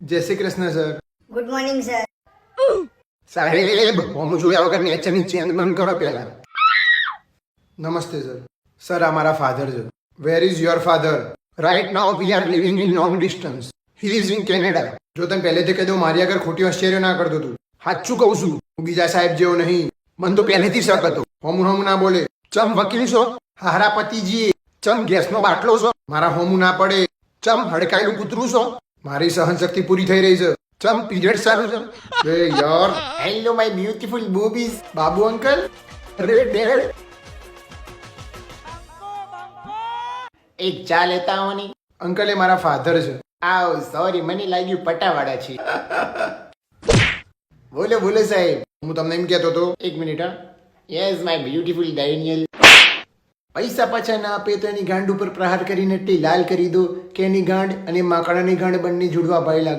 જય Shri Krishna sir. Good morning sir. સાહેબ હું જોયા વગર નેચરની ચેન્જ બંધ કરો પહેલા. નમસ્તે સર. સર આ મારા ફાધર છે. Where is your father? Right now we are living in long distance. He is in Canada. જો તમે પહેલેથી કહી દઉં મારી આગળ ખોટી હોશિયારીઓ ના કરતો તું. સાચું કહું છું. હું બીજા સાહેબ જેવો નહીં. મને તો પહેલેથી શક હતો. હોમું ના બોલે. ચમ વકીલ છો? હારા પતિજી. ચમ ગેસનો બાટલો છો? મારા હોમું ના પડે. ચમ હડકાયેલું કૂતરું છો? મારી સહનશક્તિ પૂરી થઈ રહી છે. ચમ પીરિયડ સારું છે? એ યાર. હેલો માય બ્યુટીફુલ બોબીઝ. બાબુ અંકલ. રેડ ડેડ. એક ચા લેતા આવવાની. અંકલ એ મારા ફાધર છે. આવ સોરી મને લાગ્યું પટાવાળા છે. બોલો બોલો સાહેબ. હું તમને એમ કહેતો હતો. એક મિનિટ હા. Yes my beautiful Daniel. પૈસા પાછા ના આપે તો એની ગાંડ ઉપર પ્રહાર કરીને તે લાલ કરી દો કે એની ગાંડ અને માકડાની ગાંડ બંને જોડવા ભાઈ લાગે.